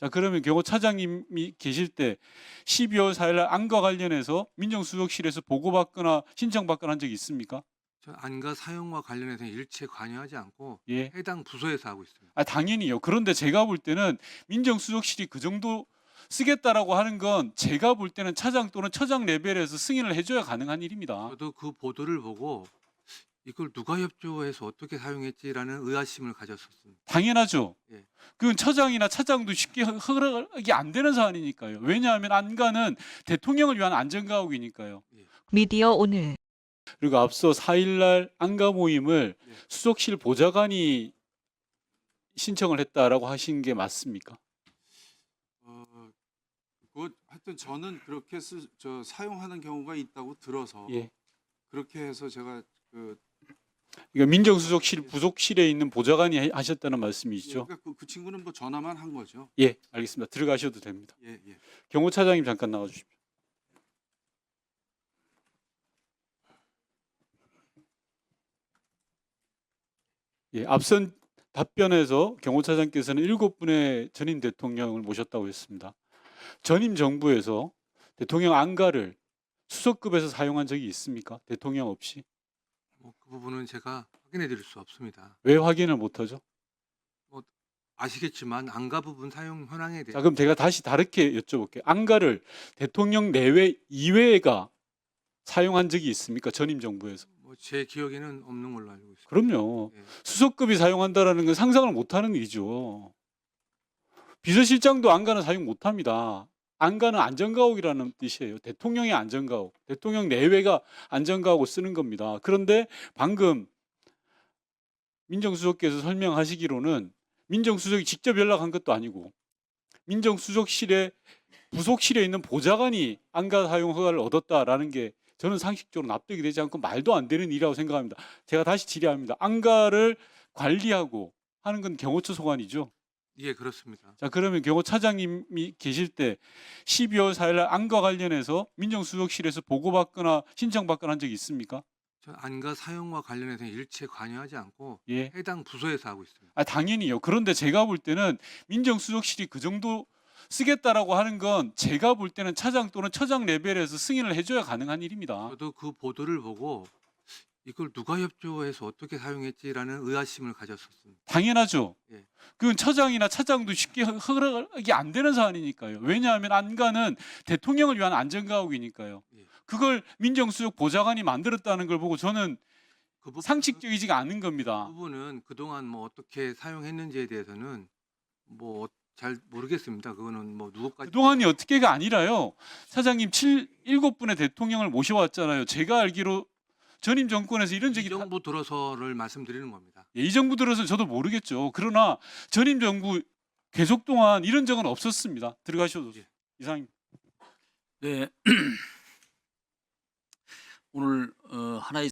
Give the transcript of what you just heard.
자, 그러면 경호차장님이 계실 때 12월 4일 날 안과 관련해서 민정수석실에서 보고받거나 신청받거나 한 적이 있습니까? 저 안과 사용과 관련해서 일체 관여하지 않고 예. 해당 부서에서 하고 있습니다. 아, 당연히요. 그런데 제가 볼 때는 민정수석실이 그 정도 쓰겠다라고 하는 건 제가 볼 때는 차장 또는 처장 레벨에서 승인을 해줘야 가능한 일입니다. 저도 그 보도를 보고 이걸 누가 협조해서 어떻게 사용했지라는 의아심을 가졌었습니다. 당연하죠. 예. 그건 처장이나 차장도 쉽게 허락이 안 되는 사안이니까요. 왜냐하면 안가는 대통령을 위한 안전가옥이니까요. 미디어 오늘 그리고 앞서 4일 날 안가 모임을 네. 수석실 보좌관이 신청을 했다라고 하신 게 맞습니까? 하여튼 저는 그렇게 사용하는 경우가 있다고 들어서 예. 그렇게 해서 제가 그러니까 민정수석실 부속실에 있는 보좌관이 하셨다는 예, 말씀이시죠? 그러니까 그 친구는 뭐 전화만 한 거죠. 예, 알겠습니다. 들어가셔도 됩니다. 예, 예. 경호차장님 잠깐 나와 주십시오. 예, 앞선 답변에서 경호차장께서는 7분의 전임 대통령을 모셨다고 했습니다. 전임 정부에서 대통령 안가를 수석급에서 사용한 적이 있습니까? 대통령 없이? 그 부분은 제가 확인해 드릴 수 없습니다. 왜 확인을 못하죠? 아시겠지만 안과 부분 사용 현황에 자, 대해 그럼 제가 다시 다르게 여쭤볼게요. 안가를 대통령 내외 이외가 사용한 적이 있습니까? 전임 정부에서? 제 기억에는 없는 걸로 알고 있습니다. 그럼요. 예. 수석급이 사용한다라는 건 상상을 못하는 일이죠. 비서실장도 안가는 사용 못합니다. 안가는 안전가옥이라는 뜻이에요. 대통령의 안전가옥, 대통령 내외가 안전가옥을 쓰는 겁니다. 그런데 방금 민정수석께서 설명하시기로는 민정수석이 직접 연락한 것도 아니고 민정수석실에 부속실에 있는 보좌관이 안가 사용 허가를 얻었다라는 게 저는 상식적으로 납득이 되지 않고 말도 안 되는 일이라고 생각합니다. 제가 다시 질의합니다. 안가를 관리하고 하는 건 경호처 소관이죠. 예, 그렇습니다. 자, 그러면 경호차장님이 계실 때 12월 4일 날 안과 관련해서 민정수석실에서 보고받거나 신청받거나 한 적이 있습니까? 저 안과 사용과 관련해서 일체 관여하지 않고 예. 해당 부서에서 하고 있습니다. 아, 당연히요. 그런데 제가 볼 때는 민정수석실이 그 정도 쓰겠다라고 하는 건 제가 볼 때는 차장 또는 처장 레벨에서 승인을 해줘야 가능한 일입니다. 저도 그 보도를 보고 이걸 누가 협조해서 어떻게 사용했지라는 의아심을 가졌었습니다. 당연하죠. 예. 그건 처장이나 차장도 쉽게 허락이 안 되는 사안이니까요. 왜냐하면 안가는 대통령을 위한 안전가옥이니까요. 예. 그걸 민정수석 보좌관이 만들었다는 걸 보고 저는 그 상식적이지가 않은 겁니다. 부분은 그동안 어떻게 사용했는지에 대해서는 잘 모르겠습니다. 그거는 누구까지 그동안이 어떻게가 아니라요. 차장님 7분의 대통령을 모셔왔잖아요. 제가 알기로 전임 정권에서 이런 적이 이 정부 들어서를 말씀드리는 겁니다. 이 정부 들어서 저도 모르겠죠. 그러나 전임 정부 계속 동안 이런 적은 없었습니다. 들어가셔도 예. 이상입니다. 네. 오늘 하나의